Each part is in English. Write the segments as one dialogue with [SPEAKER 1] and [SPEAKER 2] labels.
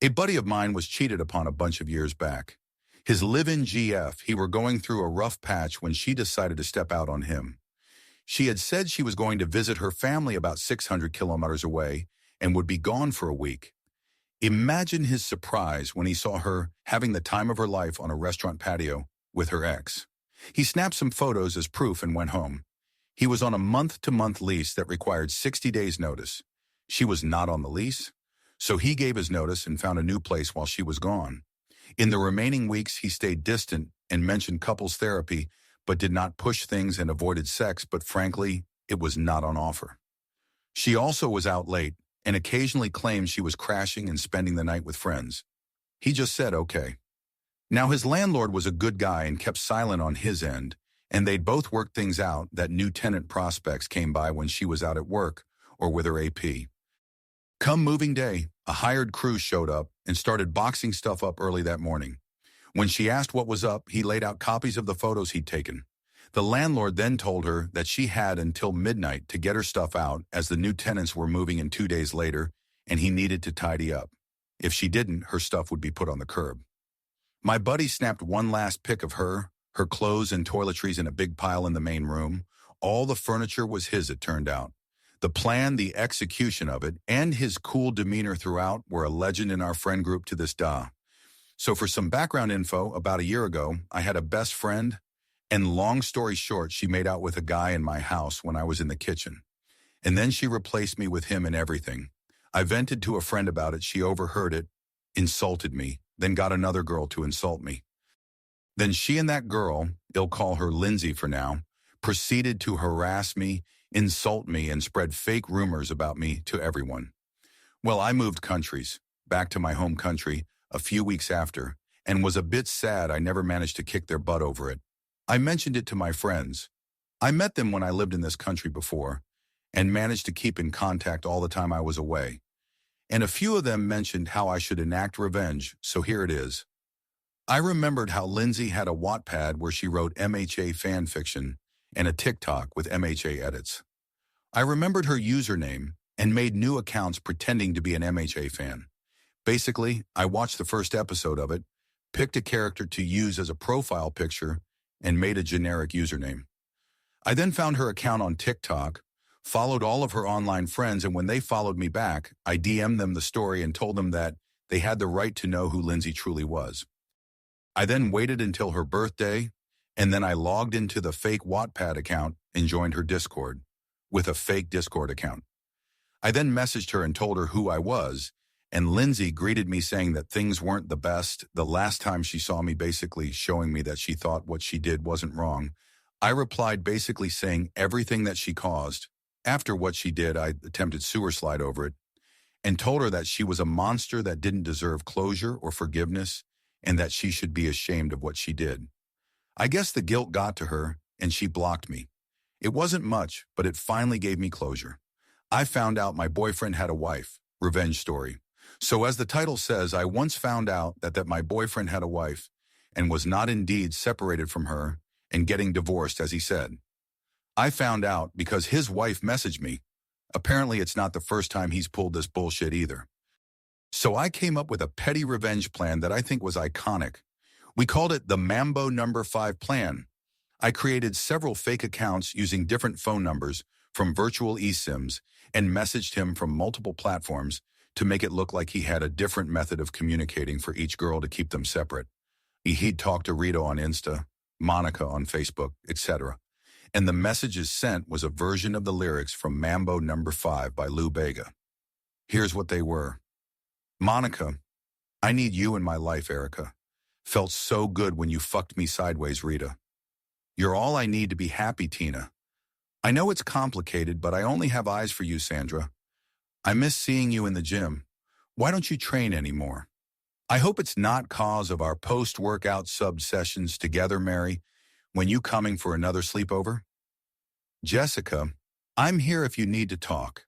[SPEAKER 1] A buddy of mine was cheated upon a bunch of years back. His live-in GF, he were going through a rough patch when she decided to step out on him. She had said she was going to visit her family about 600 kilometers away and would be gone for a week. Imagine his surprise when he saw her having the time of her life on a restaurant patio with her ex. He snapped some photos as proof and went home. He was on a month-to-month lease that required 60 days' notice. She was not on the lease, so he gave his notice and found a new place while she was gone. In the remaining weeks, he stayed distant and mentioned couples therapy, but did not push things and avoided sex, but frankly, it was not on offer. She also was out late and occasionally claimed she was crashing and spending the night with friends. He just said, okay. Now his landlord was a good guy and kept silent on his end, and they'd both worked things out that new tenant prospects came by when she was out at work or with her AP. Come moving day, a hired crew showed up and started boxing stuff up early that morning. When she asked what was up, he laid out copies of the photos he'd taken. The landlord then told her that she had until midnight to get her stuff out as the new tenants were moving in 2 days later and he needed to tidy up. If she didn't, her stuff would be put on the curb. My buddy snapped one last pic of her clothes and toiletries in a big pile in the main room. All the furniture was his, it turned out. The plan, the execution of it, and his cool demeanor throughout were a legend in our friend group to this day. So for some background info, about a year ago, I had a best friend, and long story short, she made out with a guy in my house when I was in the kitchen. And then she replaced me with him and everything. I vented to a friend about it, she overheard it, insulted me, then got another girl to insult me. Then she and that girl, they'll call her Lindsay for now, proceeded to harass me, insult me, and spread fake rumors about me to everyone. Well, I moved countries, back to my home country, a few weeks after, and was a bit sad I never managed to kick their butt over it. I mentioned it to my friends. I met them when I lived in this country before, and managed to keep in contact all the time I was away. And a few of them mentioned how I should enact revenge, so here it is. I remembered how Lindsay had a Wattpad where she wrote MHA fan fiction and a TikTok with MHA edits. I remembered her username and made new accounts pretending to be an MHA fan. Basically, I watched the first episode of it, picked a character to use as a profile picture, and made a generic username. I then found her account on TikTok, followed all of her online friends, and when they followed me back, I DM'd them the story and told them that they had the right to know who Lindsay truly was. I then waited until her birthday, and then I logged into the fake Wattpad account and joined her Discord with a fake Discord account. I then messaged her and told her who I was, and Lindsay greeted me saying that things weren't the best the last time she saw me, basically showing me that she thought what she did wasn't wrong. I replied basically saying everything that she caused. After what she did, I attempted sewer slide over it and told her that she was a monster that didn't deserve closure or forgiveness and that she should be ashamed of what she did. I guess the guilt got to her and she blocked me. It wasn't much, but it finally gave me closure. I found out my boyfriend had a wife. Revenge story. So as the title says, I once found out that my boyfriend had a wife and was not indeed separated from her and getting divorced, as he said. I found out because his wife messaged me. Apparently it's not the first time he's pulled this bullshit either. So I came up with a petty revenge plan that I think was iconic. We called it the Mambo number 5 plan. I created several fake accounts using different phone numbers from virtual eSIMs and messaged him from multiple platforms to make it look like he had a different method of communicating for each girl to keep them separate. He'd talk to Rito on Insta, Monica on Facebook, etc. And the messages sent was a version of the lyrics from Mambo number 5 by Lou Bega. Here's what they were. Monica, I need you in my life, Erica. Felt so good when you fucked me sideways, Rita. You're all I need to be happy, Tina. I know it's complicated, but I only have eyes for you, Sandra. I miss seeing you in the gym. Why don't you train anymore? I hope it's not cause of our post-workout sub-sessions together, Mary, when you coming for another sleepover? Jessica, I'm here if you need to talk.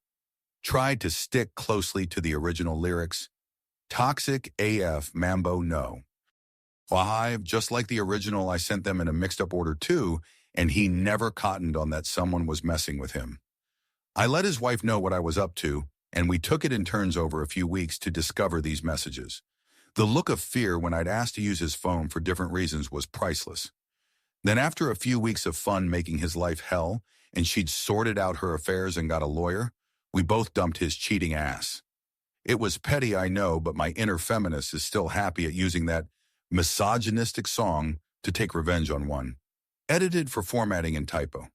[SPEAKER 1] Tried to stick closely to the original lyrics. Toxic AF Mambo no. Five, just like the original, I sent them in a mixed-up order too, and he never cottoned on that someone was messing with him. I let his wife know what I was up to, and we took it in turns over a few weeks to discover these messages. The look of fear when I'd asked to use his phone for different reasons was priceless. Then after a few weeks of fun making his life hell, and she'd sorted out her affairs and got a lawyer, we both dumped his cheating ass. It was petty, I know, but my inner feminist is still happy at using that misogynistic song to take revenge on one. Edited for formatting and typo.